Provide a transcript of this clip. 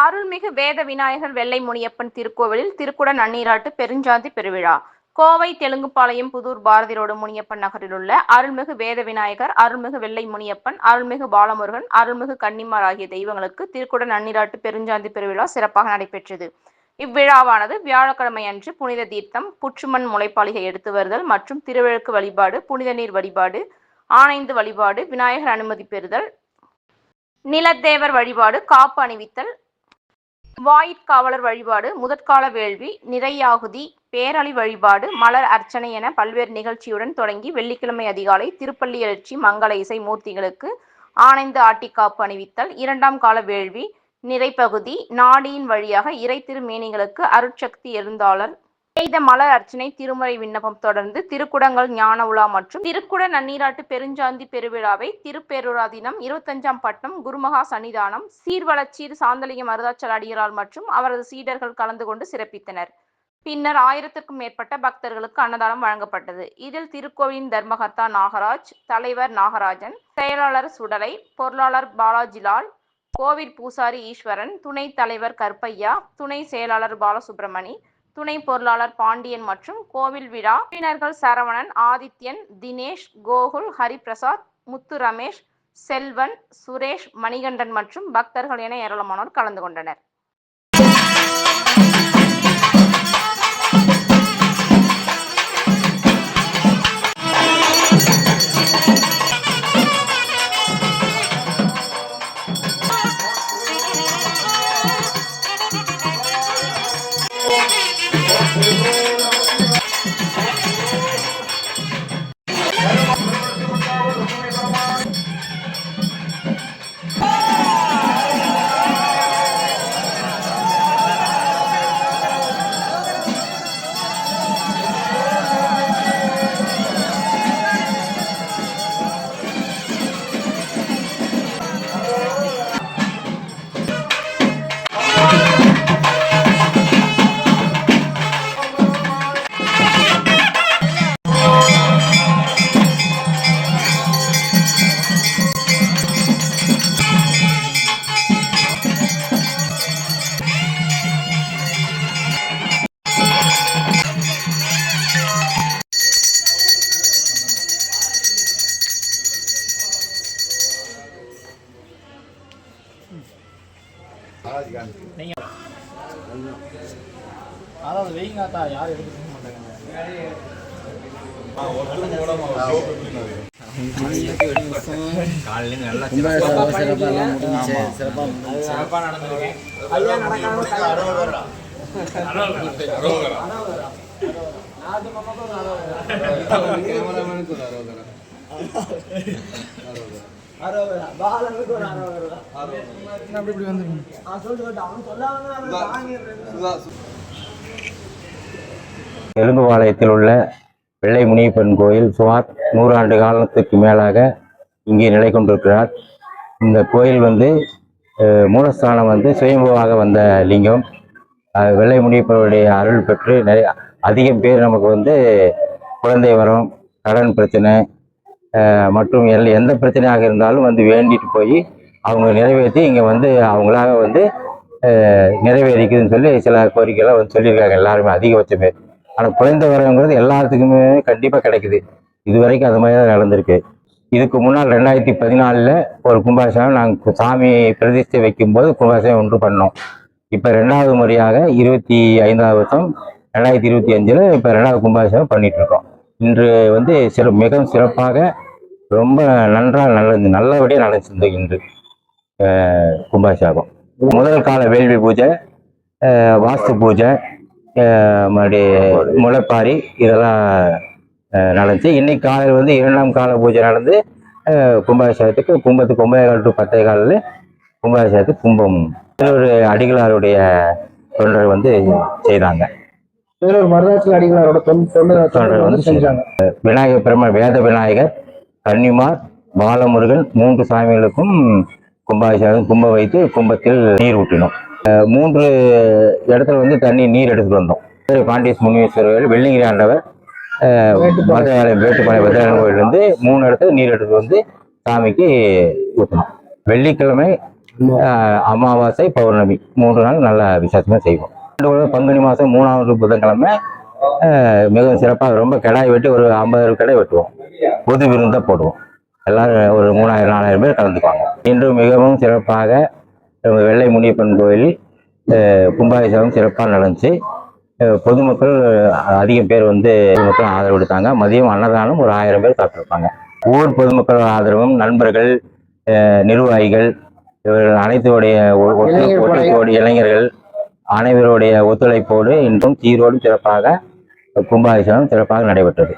அருள்மிகு வேத விநாயகர் வெள்ளை முனியப்பன் திருக்கோவிலில் திருக்குட நன்னீராட்டு பெருஞ்சாந்தி பெருவிழா. கோவை தெலுங்குபாளையம் புதூர் பாரதி ரோடு முனியப்பன் நகரில் உள்ள அருள்மிகு வேத விநாயகர், அருள்மிகு வெள்ளை முனியப்பன், அருள்மிகு பாலமுருகன், அருள்மிகு கன்னிமார் ஆகிய தெய்வங்களுக்கு திருக்குட நன்னீராட்டு பெருஞ்சாந்தி பெருவிழா சிறப்பாக நடைபெற்றது. இவ்விழாவானது வியாழக்கிழமை அன்று புனித தீர்த்தம், புற்றுமண் முளைப்பாலிகை எடுத்து வருதல் மற்றும் திருவிளக்கு வழிபாடு, புனித நீர் வழிபாடு, ஆனைந்து வழிபாடு, விநாயகர் அனுமதி பெறுதல், நிலத்தேவர் வழிபாடு, காப்பு அணிவித்தல், வாயிற்காவலர் வழிபாடு, முதற்கால வேள்வி, நிறையாகுதி, பேரழி வழிபாடு, மலர் அர்ச்சனை என பல்வேறு நிகழ்ச்சியுடன் தொடங்கி வெள்ளிக்கிழமை அதிகாலை திருப்பள்ளி எழுச்சி மங்கள இசை மூர்த்திகளுக்கு ஆனைந்து ஆட்டிக்காப்பு அணிவித்தல், இரண்டாம் கால வேள்வி, நிறைப்பகுதி, நாடியின் வழியாக இறை திருமேனிகளுக்கு அருட்சக்தி எழுந்தாளர் செய்த மலர் அர்ச்சனை, திருமுறை விண்ணப்பம் தொடர்ந்து திருக்குடங்கள் ஞான உலா மற்றும் திருக்குட நன்னீராட்டு பெருஞ்சாந்தி பெருவிழாவை திருப்பேரூராதீனம் 25ஆம் பட்டம் குருமகா சன்னிதானம் சீர்வளச்சீர் சாந்தலிங்கம் அருதாச்சல அடிகளார் மற்றும் அவரது சீடர்கள் கலந்து கொண்டு சிறப்பித்தனர். பின்னர் 1000க்கும் மேற்பட்ட பக்தர்களுக்கு அன்னதானம் வழங்கப்பட்டது. இதில் திருக்கோவிலின் தர்மகர்த்தா நாகராஜ், தலைவர் நாகராஜன், செயலாளர் சுடலை, பொருளாளர் பாலாஜிலால், கோவில் பூசாரி ஈஸ்வரன், துணைத் தலைவர் கருப்பையா, துணை செயலாளர் பாலசுப்பிரமணி, துணை பொருளாளர் பாண்டியன் மற்றும் கோவில் விழா உறுப்பினர்கள் சரவணன், ஆதித்யன், தினேஷ், கோகுல், ஹரிபிரசாத், முத்து ரமேஷ், செல்வன், சுரேஷ், மணிகண்டன் மற்றும் பக்தர்கள் என ஏராளமானோர் கலந்து கொண்டனர். அதாவது வெயிங்காத்தா யாரும் எடுக்க மாட்டாங்க. சிறப்பா நடந்திருக்கு. தெலுங்குபாளையத்தில் உள்ள வெள்ளை முனியப்பன் கோயில் சுமார் 100 ஆண்டு காலத்துக்கு மேலாக இங்கே நிலை கொண்டிருக்கிறார். இந்த கோயில் மூலஸ்தானம் சுயம்புவாக வந்த லிங்கம். வெள்ளை முனியப்பனுடைய அருள் பெற்று நிறைய அதிகம் பேர் நமக்கு குழந்தை வரம், கடன் பிரச்சனை மற்றும் எந்த பிரச்சனையாக இருந்தாலும் வேண்டிட்டு போய் அவங்க நிறைவேற்றி இங்கே அவங்களாக நிறைவேறிக்குதுன்னு சொல்லி சில கோரிக்கைலாம் சொல்லியிருக்காங்க எல்லாருமே அதிகபட்ச பேர். ஆனால் குழந்தை வரங்கிறது எல்லாத்துக்குமே கண்டிப்பாக கிடைக்குது. இது வரைக்கும் அது மாதிரி தான் நடந்திருக்கு. இதுக்கு முன்னால் 2014 ஒரு கும்பாபிஷேகம் நாங்கள் சாமி பிரதிஷ்டை வைக்கும்போது கும்பாபிஷேகம் ஒன்று பண்ணோம். இப்போ 2வது முறையாக 25ஆவது வருஷம் 2025 இப்போ 2வது கும்பாபிஷேகம் பண்ணிட்டு இருக்கோம். இன்று மிகவும் சிறப்பாக ரொம்ப நல்லபடியாக நடந்துச்சு. இன்று கும்பாபிஷேகம் முதல் கால வேள்வி பூஜை, வாஸ்து பூஜை, மறுபடி முளைப்பாரி இதெல்லாம் நடந்துச்சு. இன்னைக்கு காலையில் 2ஆம் கால பூஜை நடந்து கும்பாபிஷேகத்துக்கு 9:15 to 10:15 கும்பாபிஷேகத்துக்கு கும்பம் ஒரு அடிகளாருடைய தொண்டர் செய்தாங்க. அடிகளாரோட தொண்டர் செஞ்சாங்க. விநாயகர் பெருமாள், வேத விநாயகர், கன்னிமார், பாலமுருகன் 3 சாமிகளுக்கும் கும்பாபிஷேகம் கும்பம் வைத்து கும்பத்தில் நீர் ஊற்றினோம். 3 இடத்துல தண்ணி நீர் எடுத்துட்டு வந்தோம். பாண்டியஸ் முனீஸ்வரர், வெள்ளிங்கிரி ஆண்டவர், மதுரையாலயம் வேட்டுப்பாளையம் பத்ரநாப கோயிலிருந்து 3 இடத்துல நீர் எடுத்துட்டு சாமிக்கு ஊற்றணும். வெள்ளிக்கிழமை அமாவாசை பௌர்ணமி 3 நாள் நல்லா விசேஷமாக செய்வோம். பங்குனி மாதம் 3வது புதன்கிழமை மிகவும் சிறப்பாக ரொம்ப கிடாய் வெட்டி ஒரு 50 கடை வெட்டுவோம். பொது விருந்தை போடுவோம். எல்லாரும் ஒரு 3000-4000 பேர் கலந்துக்குவாங்க. இன்று மிகவும் சிறப்பாக வெள்ளை முனியப்பன் கோயில் கும்பாபிஷேகம் சிறப்பாக நடந்துச்சு. பொதுமக்கள் அதிகம் பேர் பொதுமக்கள் ஆதரவு கொடுத்தாங்க. மதியம் அன்னதானம் ஒரு 1000 பேர் சாப்பிட்டுருப்பாங்க. ஊர் பொதுமக்கள் ஆதரவும், நண்பர்கள், நிர்வாகிகள், இவர்கள் அனைத்துடைய ஒத்துழைப்போடு, இளைஞர்கள் அனைவருடைய ஒத்துழைப்போடு இன்றும் சீரோடு சிறப்பாக கும்பாபிஷேகம் சிறப்பாக நடைபெற்றது.